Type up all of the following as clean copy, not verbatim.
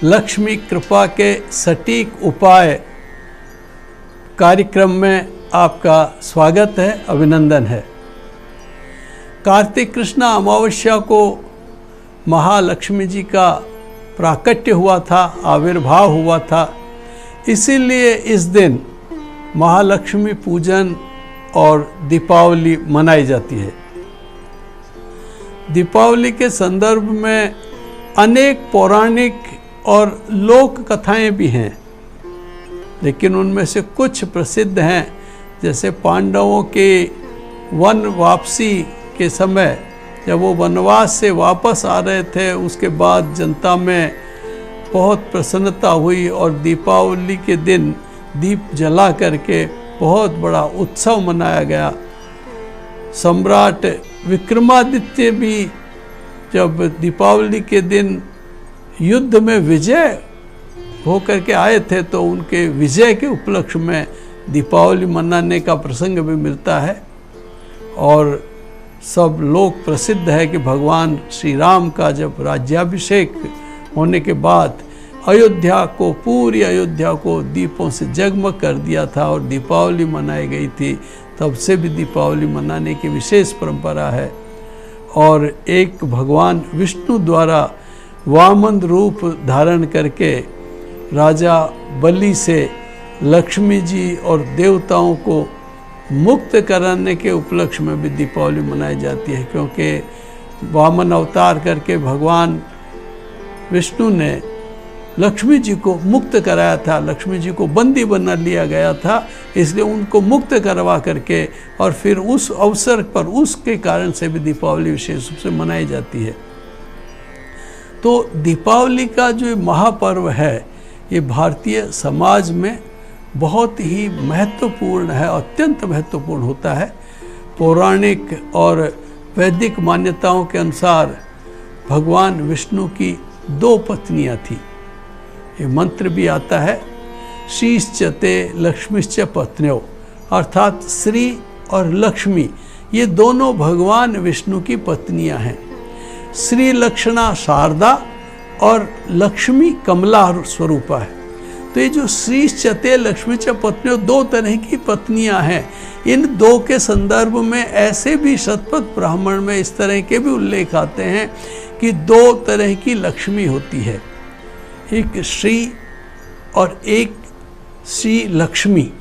लक्ष्मी कृपा के सटीक उपाय कार्यक्रम में आपका स्वागत है, अभिनंदन है। कार्तिक कृष्ण अमावस्या को महालक्ष्मी जी का प्राकट्य हुआ था, आविर्भाव हुआ था। इसीलिए इस दिन महालक्ष्मी पूजन और दीपावली मनाई जाती है। दीपावली के संदर्भ में अनेक पौराणिक और लोक कथाएं भी हैं, लेकिन उनमें से कुछ प्रसिद्ध हैं। जैसे पांडवों के वन वापसी के समय जब वो वनवास से वापस आ रहे थे, उसके बाद जनता में बहुत प्रसन्नता हुई और दीपावली के दिन दीप जला करके बहुत बड़ा उत्सव मनाया गया। सम्राट विक्रमादित्य भी जब दीपावली के दिन युद्ध में विजय होकर के आए थे, तो उनके विजय के उपलक्ष्य में दीपावली मनाने का प्रसंग भी मिलता है। और सब लोग प्रसिद्ध है कि भगवान श्री राम का जब राज्याभिषेक होने के बाद अयोध्या को, पूरी अयोध्या को दीपों से जगमग कर दिया था और दीपावली मनाई गई थी। तब से भी दीपावली मनाने की विशेष परंपरा है। और एक भगवान विष्णु द्वारा वामन रूप धारण करके राजा बलि से लक्ष्मी जी और देवताओं को मुक्त कराने के उपलक्ष्य में भी दीपावली मनाई जाती है, क्योंकि वामन अवतार करके भगवान विष्णु ने लक्ष्मी जी को मुक्त कराया था। लक्ष्मी जी को बंदी बना लिया गया था, इसलिए उनको मुक्त करवा करके और फिर उस अवसर पर उसके कारण से भी दीपावली विशेष रूप से मनाई जाती है। तो दीपावली का जो महापर्व है, ये भारतीय समाज में बहुत ही महत्वपूर्ण है, अत्यंत महत्वपूर्ण होता है। पौराणिक और वैदिक मान्यताओं के अनुसार भगवान विष्णु की 2 पत्नियां थीं। ये मंत्र भी आता है, श्रीश्च ते लक्ष्मीश्च पत्न्यों, अर्थात श्री और लक्ष्मी ये दोनों भगवान विष्णु की पत्नियां हैं। श्री लक्षणा शारदा और लक्ष्मी कमला स्वरूपा है। तो ये जो श्रीश्च ते लक्ष्मीश्च पत्न्यों 2 तरह की पत्नियां हैं, इन 2 के संदर्भ में ऐसे भी शतपथ ब्राह्मण में इस तरह के भी उल्लेख आते हैं कि 2 तरह की लक्ष्मी होती है, एक श्री और एक श्री लक्ष्मी।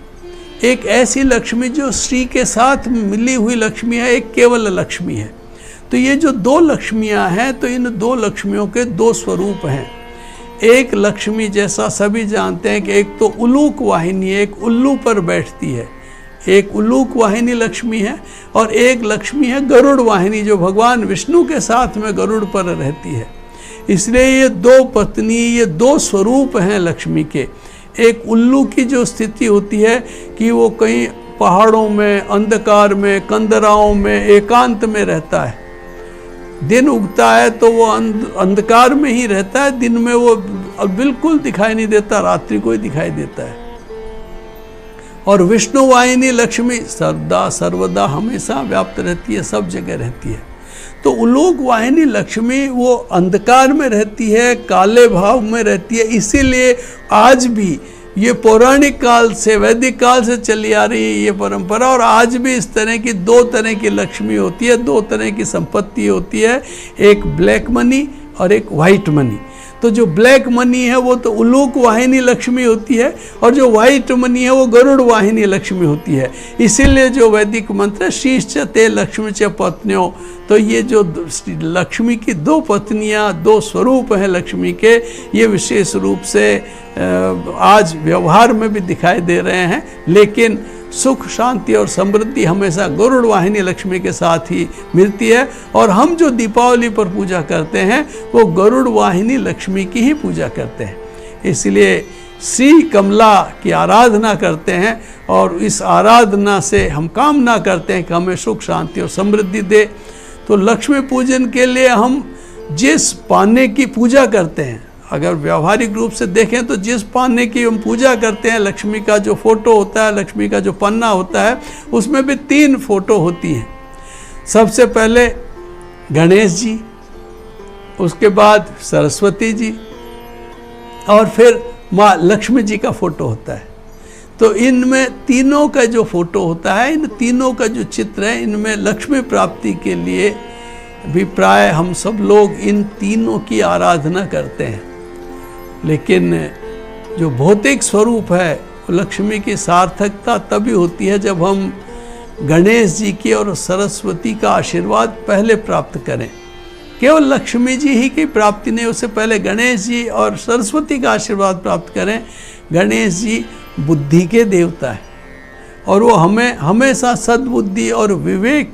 एक ऐसी लक्ष्मी जो श्री के साथ मिली हुई लक्ष्मी है, एक केवल लक्ष्मी है। तो ये जो 2 लक्ष्मियां हैं, तो इन 2 लक्ष्मियों के 2 स्वरूप हैं। एक लक्ष्मी जैसा सभी जानते हैं कि एक तो उलूक वाहिनी, एक उल्लू पर बैठती है, एक उलूक वाहिनी लक्ष्मी है, और एक लक्ष्मी है गरुड़ वाहिनी, जो भगवान विष्णु के साथ में गरुड़ पर रहती है। इसलिए ये 2 पत्नी, ये 2 स्वरूप हैं लक्ष्मी के। एक उल्लू की जो स्थिति होती है कि वो कहीं पहाड़ों में, अंधकार में, कंदराओं में, एकांत में रहता है। दिन उगता है तो वो अंधकार में ही रहता है, दिन में वो बिल्कुल दिखाई नहीं देता, रात्रि को ही दिखाई देता है। और विष्णु वाहिनी लक्ष्मी सदा सर्वदा हमेशा व्याप्त रहती है, सब जगह रहती है। तो उलोक वाहिनी लक्ष्मी वो अंधकार में रहती है, काले भाव में रहती है। इसीलिए आज भी ये पौराणिक काल से, वैदिक काल से चली आ रही है ये परंपरा, और आज भी इस तरह की 2 तरह की लक्ष्मी होती है, 2 तरह की संपत्ति होती है, एक ब्लैक मनी और एक वाइट मनी। तो जो ब्लैक मनी है वो तो उलूक वाहिनी लक्ष्मी होती है, और जो वाइट मनी है वो गरुड़ वाहिनी लक्ष्मी होती है। इसीलिए जो वैदिक मंत्र है श्रीश्च ते लक्ष्मीश्च पत्न्यों, तो ये जो लक्ष्मी की 2 पत्नियां, 2 स्वरूप हैं लक्ष्मी के, ये विशेष रूप से आज व्यवहार में भी दिखाई दे रहे हैं। लेकिन सुख, शांति और समृद्धि हमेशा गरुड़ वाहिनी लक्ष्मी के साथ ही मिलती है। और हम जो दीपावली पर पूजा करते हैं वो गरुड़ वाहिनी लक्ष्मी की ही पूजा करते हैं। इसलिए श्री कमला की आराधना करते हैं, और इस आराधना से हम कामना करते हैं कि हमें सुख, शांति और समृद्धि दे। तो लक्ष्मी पूजन के लिए हम जिस पाने की पूजा करते हैं, अगर व्यवहारिक रूप से देखें तो जिस पाने की हम पूजा करते हैं, लक्ष्मी का जो फोटो होता है, लक्ष्मी का जो पन्ना होता है, उसमें भी 3 फोटो होती हैं। सबसे पहले गणेश जी, उसके बाद सरस्वती जी, और फिर माँ लक्ष्मी जी का फोटो होता है। तो इनमें तीनों का जो फोटो होता है, इन तीनों का जो चित्र है, इनमें लक्ष्मी प्राप्ति के लिए भी प्राय हम सब लोग इन तीनों की आराधना करते हैं। लेकिन जो भौतिक स्वरूप है, लक्ष्मी की सार्थकता तभी होती है जब हम गणेश जी की और सरस्वती का आशीर्वाद पहले प्राप्त करें। केवल लक्ष्मी जी ही की प्राप्ति नहीं, उससे पहले गणेश जी और सरस्वती का आशीर्वाद प्राप्त करें। गणेश जी बुद्धि के देवता है और वो हमें हमेशा सद्बुद्धि और विवेक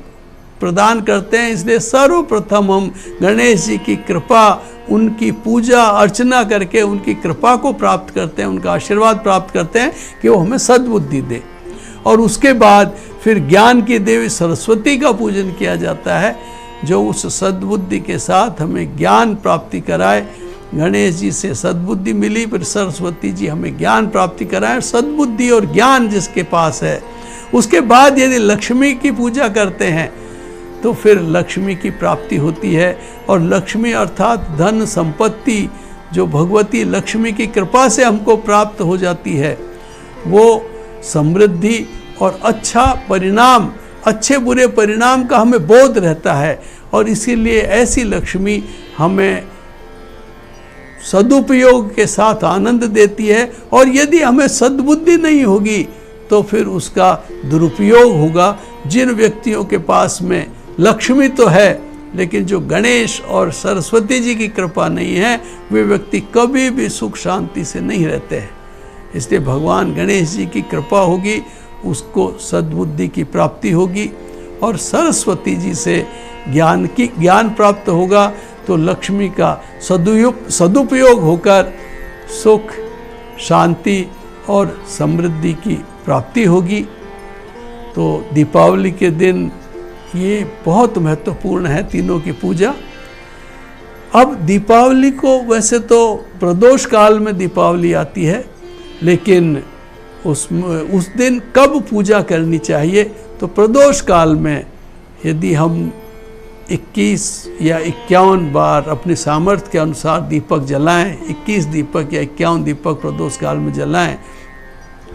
प्रदान करते हैं। इसलिए सर्वप्रथम हम गणेश जी की कृपा, उनकी पूजा अर्चना करके उनकी कृपा को प्राप्त करते हैं, उनका आशीर्वाद प्राप्त करते हैं कि वो हमें सद्बुद्धि दे। और उसके बाद फिर ज्ञान की देवी सरस्वती का पूजन किया जाता है, जो उस सद्बुद्धि के साथ हमें ज्ञान प्राप्ति कराए। गणेश जी से सद्बुद्धि मिली, फिर सरस्वती जी हमें ज्ञान प्राप्ति कराए। सद्बुद्धि और ज्ञान जिसके पास है, उसके बाद यदि लक्ष्मी की पूजा करते हैं तो फिर लक्ष्मी की प्राप्ति होती है। और लक्ष्मी अर्थात धन संपत्ति जो भगवती लक्ष्मी की कृपा से हमको प्राप्त हो जाती है, वो समृद्धि और अच्छा परिणाम, अच्छे बुरे परिणाम का हमें बोध रहता है। और इसीलिए ऐसी लक्ष्मी हमें सदुपयोग के साथ आनंद देती है। और यदि हमें सद्बुद्धि नहीं होगी तो फिर उसका दुरुपयोग होगा। जिन व्यक्तियों के पास में लक्ष्मी तो है, लेकिन जो गणेश और सरस्वती जी की कृपा नहीं है, वे व्यक्ति कभी भी सुख शांति से नहीं रहते हैं। इसलिए भगवान गणेश जी की कृपा होगी, उसको सद्बुद्धि की प्राप्ति होगी। और सरस्वती जी से ज्ञान प्राप्त होगा तो लक्ष्मी का सदुपयोग होकर सुख शांति और समृद्धि की प्राप्ति होगी। तो दीपावली के दिन ये बहुत महत्वपूर्ण है, तीनों की पूजा। अब दीपावली को वैसे तो प्रदोष काल में दीपावली आती है, लेकिन उस दिन कब पूजा करनी चाहिए? तो प्रदोष काल में यदि हम 21 या 51 बार अपने सामर्थ्य के अनुसार दीपक जलाएं, 21 दीपक या 51 दीपक प्रदोष काल में जलाएं,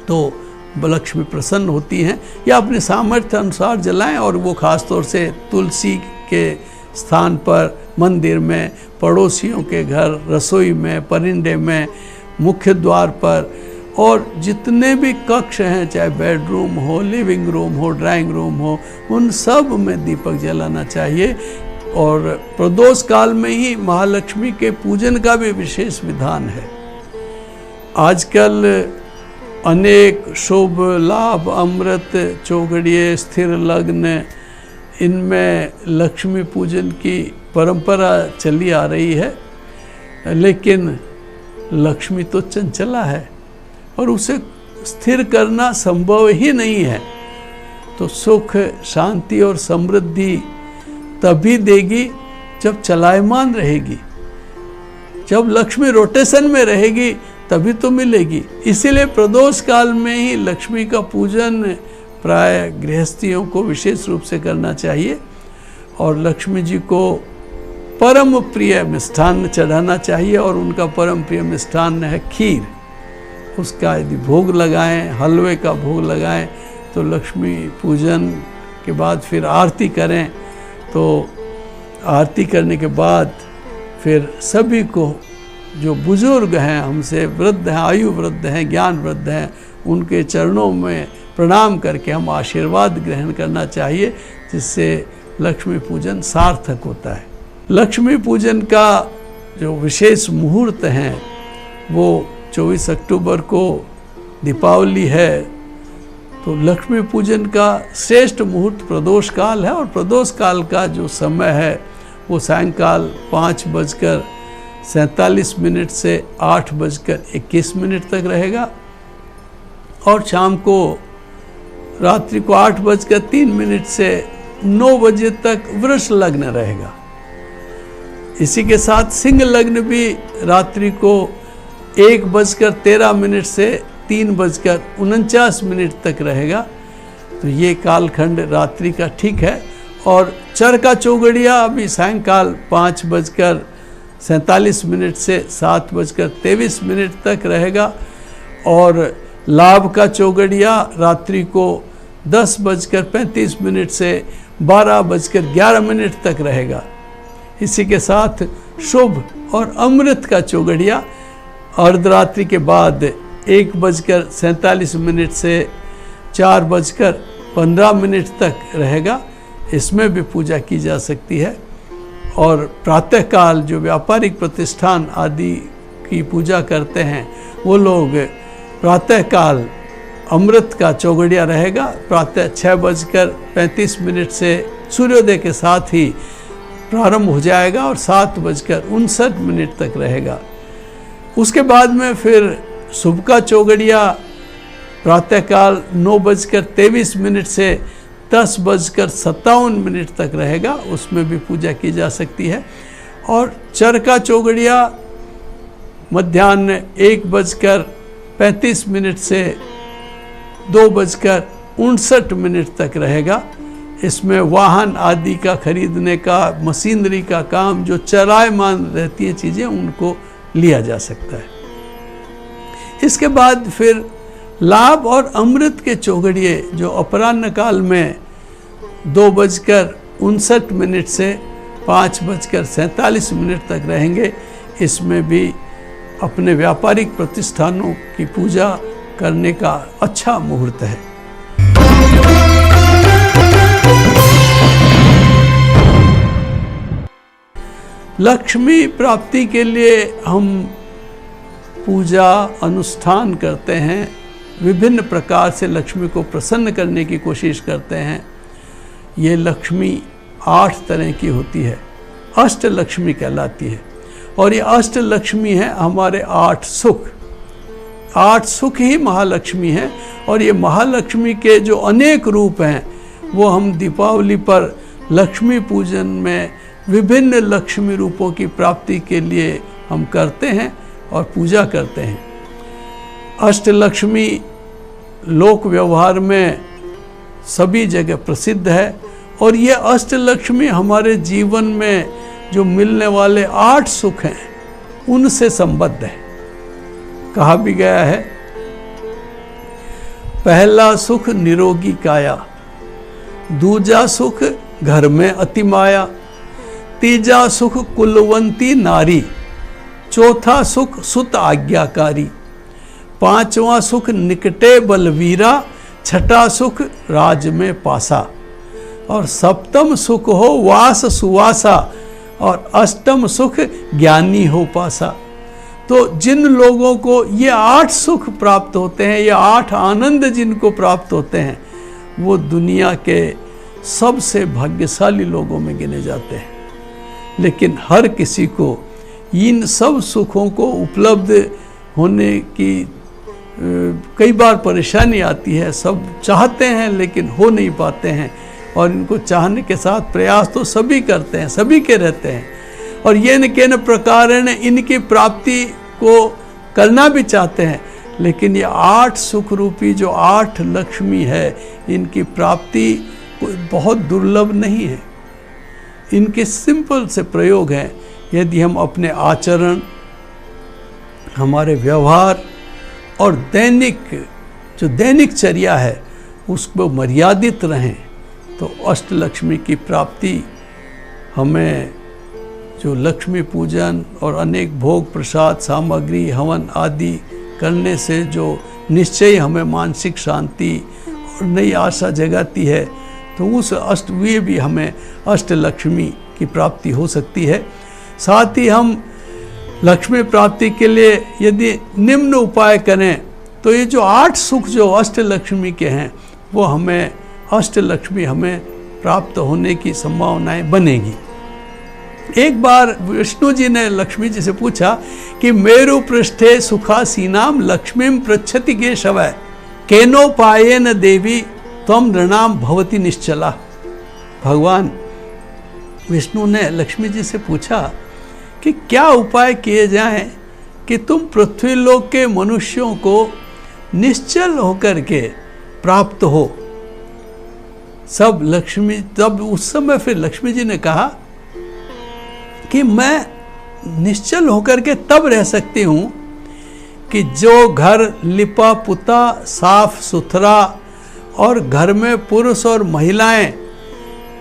तो लक्ष्मी प्रसन्न होती हैं। या अपने सामर्थ्य अनुसार जलाएं, और वो खास तौर से तुलसी के स्थान पर, मंदिर में, पड़ोसियों के घर, रसोई में, परिंदे में, मुख्य द्वार पर, और जितने भी कक्ष हैं, चाहे बेडरूम हो, लिविंग रूम हो, ड्राइंग रूम हो, उन सब में दीपक जलाना चाहिए। और प्रदोष काल में ही महालक्ष्मी के पूजन का भी विशेष विधान है। आजकल अनेक शुभ लाभ, अमृत, चौगड़िए, स्थिर लग्न, इनमें लक्ष्मी पूजन की परंपरा चली आ रही है। लेकिन लक्ष्मी तो चंचला है और उसे स्थिर करना संभव ही नहीं है। तो सुख शांति और समृद्धि तभी देगी जब चलायमान रहेगी। जब लक्ष्मी रोटेशन में रहेगी तभी तो मिलेगी। इसीलिए प्रदोष काल में ही लक्ष्मी का पूजन प्राय गृहस्थियों को विशेष रूप से करना चाहिए। और लक्ष्मी जी को परम प्रिय मिष्ठान्न चढ़ाना चाहिए, और उनका परम प्रिय मिष्ठान्न है खीर। उसका यदि भोग लगाएं, हलवे का भोग लगाएं, तो लक्ष्मी पूजन के बाद फिर आरती करें। तो आरती करने के बाद फिर सभी को, जो बुजुर्ग हैं, हमसे वृद्ध हैं, आयु वृद्ध हैं, ज्ञान वृद्ध हैं, उनके चरणों में प्रणाम करके हम आशीर्वाद ग्रहण करना चाहिए, जिससे लक्ष्मी पूजन सार्थक होता है। लक्ष्मी पूजन का जो विशेष मुहूर्त हैं, वो 24 अक्टूबर को दीपावली है। तो लक्ष्मी पूजन का श्रेष्ठ मुहूर्त प्रदोष काल है, और प्रदोष काल का जो समय है वो सायंकाल 5:47 से 8:21 तक रहेगा, और शाम को रात्रि को 8:03 से 9 बजे तक वृष लग्न रहेगा। इसी के साथ सिंह लग्न भी रात्रि को 1:13 से 3:49 तक रहेगा। तो ये कालखंड रात्रि का ठीक है। और चर का चौगड़िया अभी सायंकाल 5:47 47 मिनट से 7:23 तक रहेगा। और लाभ का चौगड़िया रात्रि को 10:35 से 12:11 तक रहेगा। इसी के साथ शुभ और अमृत का चौगड़िया अर्धरात्रि के बाद 1:47 से 4:15 तक रहेगा। इसमें भी पूजा की जा सकती है। और प्रातःकाल जो व्यापारिक प्रतिष्ठान आदि की पूजा करते हैं वो लोग प्रातःकाल अमृत का चौगड़िया रहेगा। प्रातः 6:35 से सूर्योदय के साथ ही प्रारंभ हो जाएगा और 7:59 तक रहेगा। उसके बाद में फिर शुभ का चौगड़िया प्रातःकाल 9:23 से 10:57 तक रहेगा। उसमें भी पूजा की जा सकती है। और चर का चौगड़िया मध्याह्न 1:35 से 2:59 तक रहेगा। इसमें वाहन आदि का खरीदने का, मशीनरी का काम, जो चलायमान रहती हैं चीज़ें, उनको लिया जा सकता है। इसके बाद फिर लाभ और अमृत के चौगड़िए जो अपराह्न काल में 2:59 से 5:47 तक रहेंगे। इसमें भी अपने व्यापारिक प्रतिष्ठानों की पूजा करने का अच्छा मुहूर्त है। लक्ष्मी प्राप्ति के लिए हम पूजा अनुष्ठान करते हैं। विभिन्न प्रकार से लक्ष्मी को प्रसन्न करने की कोशिश करते हैं। ये लक्ष्मी 8 तरह की होती है, अष्ट लक्ष्मी कहलाती है। और ये अष्ट लक्ष्मी है हमारे 8 सुख। 8 सुख ही महालक्ष्मी है। और ये महालक्ष्मी के जो अनेक रूप हैं वो हम दीपावली पर लक्ष्मी पूजन में विभिन्न लक्ष्मी रूपों की प्राप्ति के लिए हम करते हैं और पूजा करते हैं। अष्टलक्ष्मी लोक व्यवहार में सभी जगह प्रसिद्ध है। और ये अष्टलक्ष्मी हमारे जीवन में जो मिलने वाले 8 सुख हैं उनसे संबद्ध है। कहा भी गया है, पहला सुख निरोगी काया, दूजा सुख घर में अति माया, तीजा सुख कुलवंती नारी, चौथा सुख सुत आज्ञाकारी, पांचवा सुख निकटे बलवीरा, छठा सुख राज में पासा, और सप्तम सुख हो वास सुवासा, और अष्टम सुख ज्ञानी हो पासा। तो जिन लोगों को ये 8 सुख प्राप्त होते हैं, ये 8 आनंद जिनको प्राप्त होते हैं, वो दुनिया के सबसे भाग्यशाली लोगों में गिने जाते हैं। लेकिन हर किसी को इन सब सुखों को उपलब्ध होने की कई बार परेशानी आती है। सब चाहते हैं लेकिन हो नहीं पाते हैं। और इनको चाहने के साथ प्रयास तो सभी करते हैं, सभी के रहते हैं। और ये न केन प्रकारेण इनकी प्राप्ति को करना भी चाहते हैं। लेकिन ये 8 सुख रूपी जो 8 लक्ष्मी है, इनकी प्राप्ति बहुत दुर्लभ नहीं है। इनके सिंपल से प्रयोग हैं। यदि हम अपने आचरण, हमारे व्यवहार और दैनिक चर्या है उसको मर्यादित रहें तो अष्टलक्ष्मी की प्राप्ति हमें जो लक्ष्मी पूजन और अनेक भोग प्रसाद सामग्री हवन आदि करने से जो निश्चय हमें मानसिक शांति और नई आशा जगाती है, तो उस वे भी हमें अष्टलक्ष्मी की प्राप्ति हो सकती है। साथ ही हम लक्ष्मी प्राप्ति के लिए यदि निम्न उपाय करें तो ये जो 8 सुख जो अष्टलक्ष्मी के हैं वो हमें अष्टलक्ष्मी हमें प्राप्त होने की संभावनाएं बनेगी। एक बार विष्णु जी ने लक्ष्मी जी से पूछा कि मेरु पृष्ठे सुखासीनाम लक्ष्मीम पृच्छति केशव केनोपायेन देवी त्वं नृणाम भवति निश्चला। भगवान विष्णु ने लक्ष्मी जी से पूछा कि क्या उपाय किए जाएं कि तुम पृथ्वीलोक के मनुष्यों को निश्चल होकर के प्राप्त हो। तब उस समय फिर लक्ष्मी जी ने कहा कि मैं निश्चल होकर के तब रह सकती हूँ कि जो घर लिपा पुता साफ सुथरा और घर में पुरुष और महिलाएं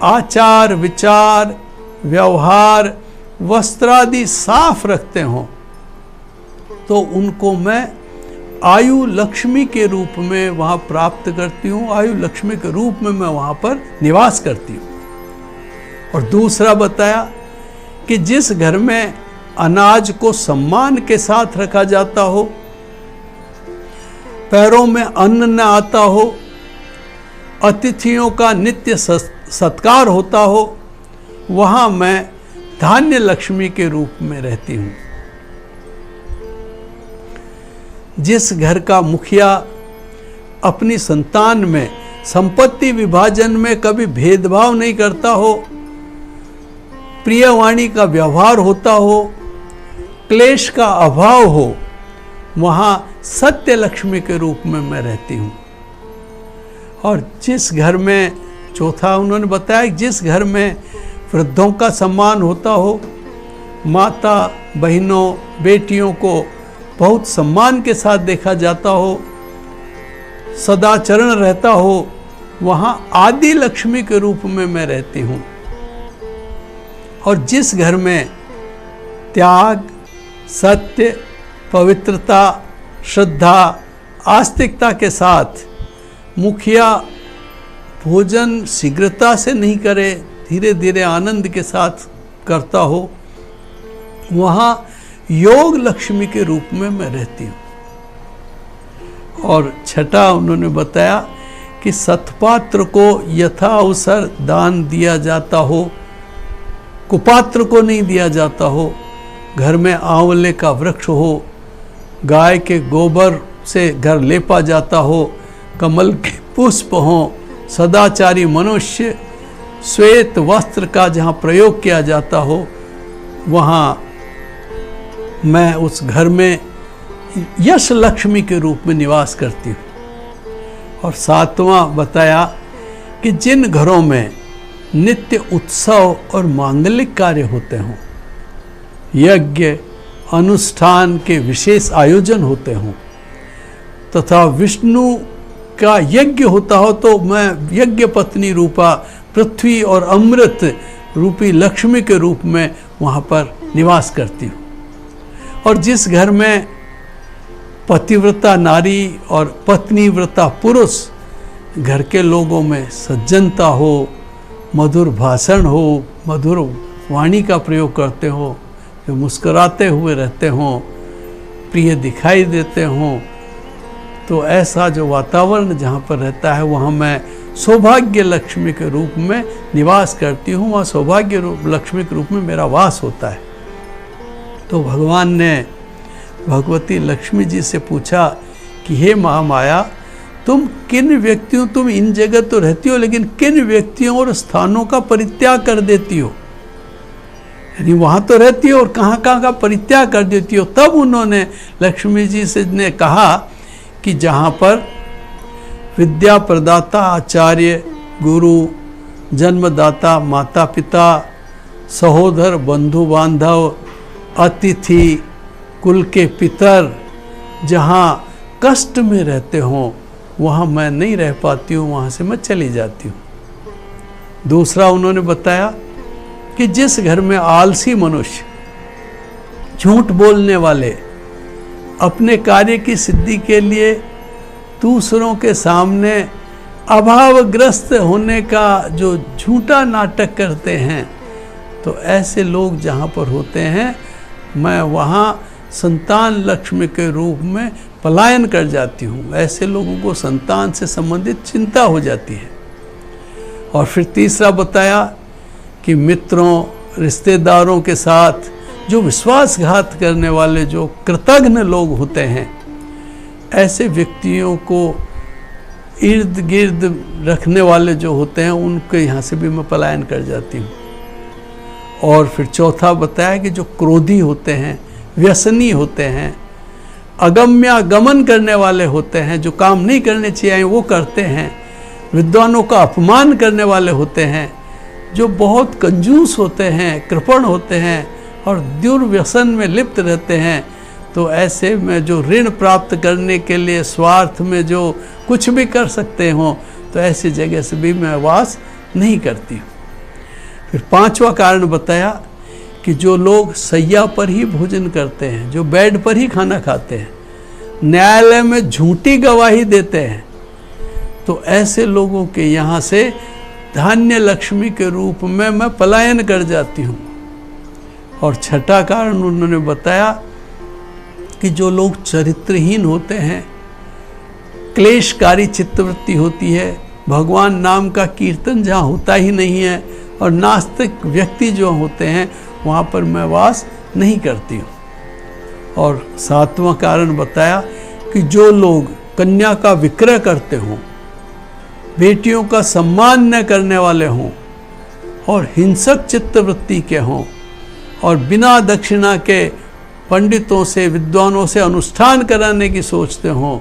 आचार विचार व्यवहार वस्त्रादि साफ रखते हों, तो उनको मैं आयु लक्ष्मी के रूप में वहाँ प्राप्त करती हूँ, आयु लक्ष्मी के रूप में मैं वहाँ पर निवास करती हूँ। और दूसरा बताया कि जिस घर में अनाज को सम्मान के साथ रखा जाता हो, पैरों में अन्न न आता हो, अतिथियों का नित्य सत्कार होता हो, वहाँ मैं धान्य लक्ष्मी के रूप में रहती हूँ। जिस घर का मुखिया अपनी संतान में संपत्ति विभाजन में कभी भेदभाव नहीं करता हो, प्रियवाणी का व्यवहार होता हो, क्लेश का अभाव हो, वहाँ सत्य लक्ष्मी के रूप में मैं रहती हूँ। और जिस घर में, चौथा उन्होंने बताया, जिस घर में वृद्धों का सम्मान होता हो, माता बहनों बेटियों को बहुत सम्मान के साथ देखा जाता हो, सदाचरण रहता हो, वहाँ आदि लक्ष्मी के रूप में मैं रहती हूँ। और जिस घर में त्याग, सत्य, पवित्रता, श्रद्धा, आस्तिकता के साथ मुखिया भोजन शीघ्रता से नहीं करे, धीरे धीरे आनंद के साथ करता हो, वहाँ योग लक्ष्मी के रूप में मैं रहती हूँ। और छठा उन्होंने बताया कि सत्पात्र को यथा अवसर दान दिया जाता हो, कुपात्र को नहीं दिया जाता हो, घर में आंवले का वृक्ष हो, गाय के गोबर से घर लेपा जाता हो, कमल के पुष्प हो, सदाचारी मनुष्य श्वेत वस्त्र का जहाँ प्रयोग किया जाता हो, वहाँ मैं उस घर में यश लक्ष्मी के रूप में निवास करती हूँ। और सातवां बताया कि जिन घरों में नित्य उत्सव और मांगलिक कार्य होते हों, यज्ञ अनुष्ठान के विशेष आयोजन होते हों, तथा विष्णु का यज्ञ होता हो, तो मैं यज्ञ पत्नी रूपा पृथ्वी और अमृत रूपी लक्ष्मी के रूप में वहाँ पर निवास करती हूँ। और जिस घर में पतिव्रता नारी और पत्नीव्रता पुरुष, घर के लोगों में सज्जनता हो, मधुर भाषण हो, मधुर वाणी का प्रयोग करते हो, जो मुस्कुराते हुए रहते हों, प्रिय दिखाई देते हों, तो ऐसा जो वातावरण जहाँ पर रहता है, वहाँ मैं सौभाग्य लक्ष्मी के रूप में निवास करती हूँ, वहाँ सौभाग्य लक्ष्मी के रूप में मेरा वास होता है। तो भगवान ने भगवती लक्ष्मी जी से पूछा कि हे महामाया, तुम किन व्यक्तियों, तुम इन जगह तो रहती हो, लेकिन किन व्यक्तियों और स्थानों का परित्याग कर देती हो? यानी वहाँ तो रहती हो और कहाँ कहाँ का परित्याग कर देती हो? तब उन्होंने लक्ष्मी जी से ने कहा कि जहाँ पर विद्या प्रदाता आचार्य गुरु, जन्मदाता माता पिता, सहोदर बंधु बांधव, अतिथि, कुल के पितर जहाँ कष्ट में रहते हों, वहाँ मैं नहीं रह पाती हूँ, वहाँ से मैं चली जाती हूँ। दूसरा उन्होंने बताया कि जिस घर में आलसी मनुष्य, झूठ बोलने वाले, अपने कार्य की सिद्धि के लिए दूसरों के सामने अभावग्रस्त होने का जो झूठा नाटक करते हैं, तो ऐसे लोग जहाँ पर होते हैं, मैं वहाँ संतान लक्ष्मी के रूप में पलायन कर जाती हूँ। ऐसे लोगों को संतान से संबंधित चिंता हो जाती है। और फिर तीसरा बताया कि मित्रों, रिश्तेदारों के साथ जो विश्वासघात करने वाले, जो कृतघ्न लोग होते हैं, ऐसे व्यक्तियों को इर्द गिर्द रखने वाले जो होते हैं, उनके यहाँ से भी मैं पलायन कर जाती हूँ। और फिर चौथा बताया कि जो क्रोधी होते हैं, व्यसनी होते हैं, अगम्यागमन करने वाले होते हैं, जो काम नहीं करने चाहिए वो करते हैं, विद्वानों का अपमान करने वाले होते हैं, जो बहुत कंजूस होते हैं, कृपण होते हैं, और दुर्व्यसन में लिप्त रहते हैं, तो ऐसे में जो ऋण प्राप्त करने के लिए स्वार्थ में जो कुछ भी कर सकते हों, तो ऐसी जगह से भी मैं वास नहीं करती हूँ। फिर 5वां कारण बताया कि जो लोग सैया पर ही भोजन करते हैं, जो बेड पर ही खाना खाते हैं, न्यायालय में झूठी गवाही देते हैं, तो ऐसे लोगों के यहाँ से धान्य लक्ष्मी के रूप में मैं पलायन कर जाती हूँ। और 6ठा कारण उन्होंने बताया कि जो लोग चरित्रहीन होते हैं, क्लेशकारी चित्तवृत्ति होती है, भगवान नाम का कीर्तन जहाँ होता ही नहीं है, और नास्तिक व्यक्ति जो होते हैं वहाँ पर मैं वास नहीं करती हूँ। और 7वां कारण बताया कि जो लोग कन्या का विक्रय करते हों, बेटियों का सम्मान न करने वाले हों, और हिंसक चित्तवृत्ति के हों, और बिना दक्षिणा के पंडितों से, विद्वानों से अनुष्ठान कराने की सोचते हों,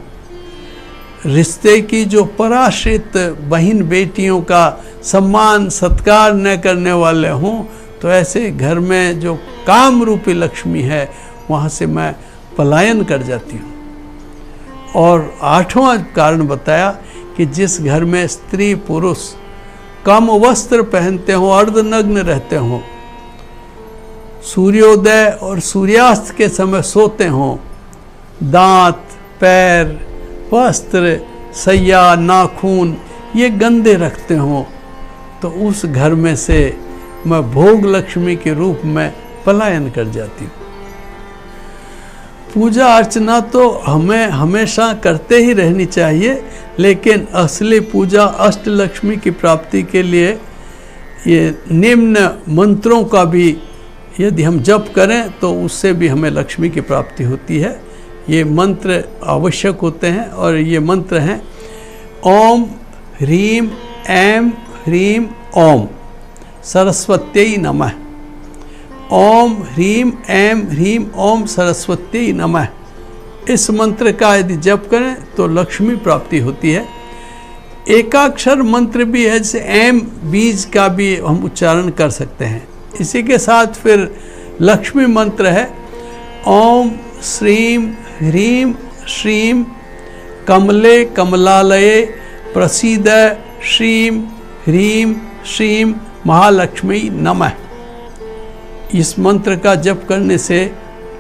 रिश्ते की जो पराश्रित बहन बेटियों का सम्मान सत्कार न करने वाले हों, तो ऐसे घर में जो काम रूपी लक्ष्मी है वहाँ से मैं पलायन कर जाती हूँ। और 8वां कारण बताया कि जिस घर में स्त्री पुरुष कम वस्त्र पहनते हों, अर्धनग्न रहते हों, सूर्योदय और सूर्यास्त के समय सोते हों, दांत, पैर, वस्त्र, सैया, नाखून ये गंदे रखते हों, तो उस घर में से मैं भोग लक्ष्मी के रूप में पलायन कर जाती हूँ। पूजा अर्चना तो हमें हमेशा करते ही रहनी चाहिए, लेकिन असली पूजा अष्टलक्ष्मी की प्राप्ति के लिए ये निम्न मंत्रों का भी यदि हम जप करें तो उससे भी हमें लक्ष्मी की प्राप्ति होती है। ये मंत्र आवश्यक होते हैं, और ये मंत्र हैं ओम ह्रीम ऐं ह्रीम ओम सरस्वत्यै नमः। ओम ह्रीम ऐं ह्रीम ओम सरस्वत्यै नमः। इस मंत्र का यदि जप करें तो लक्ष्मी प्राप्ति होती है। एकाक्षर मंत्र भी है, जैसे ऐं बीज का भी हम उच्चारण कर सकते हैं। इसी के साथ फिर लक्ष्मी मंत्र है ओम श्रीम ह्रीम श्रीम कमले कमलालये प्रसीद श्रीम ह्रीम श्रीम महालक्ष्मी नमः। इस मंत्र का जप करने से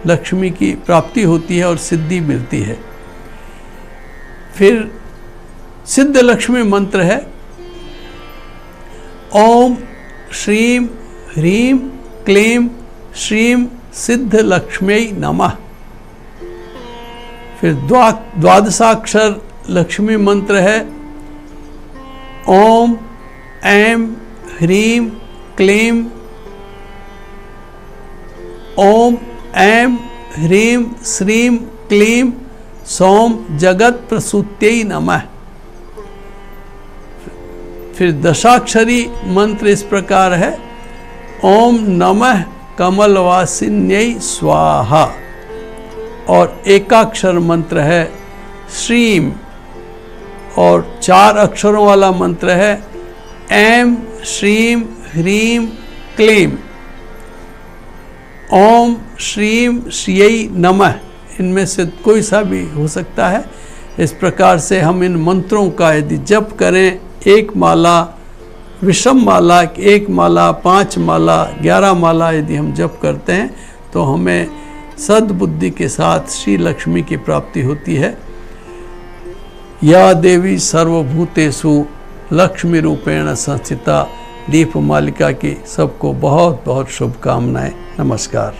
लक्ष्मी की प्राप्ति होती है और सिद्धि मिलती है। फिर सिद्ध लक्ष्मी मंत्र है ओम श्रीम ह्रीम क्लीम श्रीम सिद्ध लक्ष्मी नमः। फिर द्वादशाक्षर लक्ष्मी मंत्र है ओम ऐं ह्रीम क्लीम ओम ऐं ह्रीम श्रीम क्लीम सौम जगत प्रसूत्यै नमः। फिर दशाक्षरी मंत्र इस प्रकार है ओम नमः कमलवासिन्यै स्वाहा। और एकाक्षर मंत्र है श्रीम, और 4 अक्षरों वाला मंत्र है ऐं श्रीम ह्रीम क्लीम ओम श्रीम श्रियै नमः। इनमें से कोई सा भी हो सकता है। इस प्रकार से हम इन मंत्रों का यदि जप करें, एक माला, विषम माला, 1 माला, 5 माला, 11 माला यदि हम जप करते हैं तो हमें सद्बुद्धि के साथ श्री लक्ष्मी की प्राप्ति होती है। या देवी सर्वभूतेषु लक्ष्मी रूपेण संस्थिता दीपमालिका की सबको बहुत बहुत शुभकामनाएं। नमस्कार।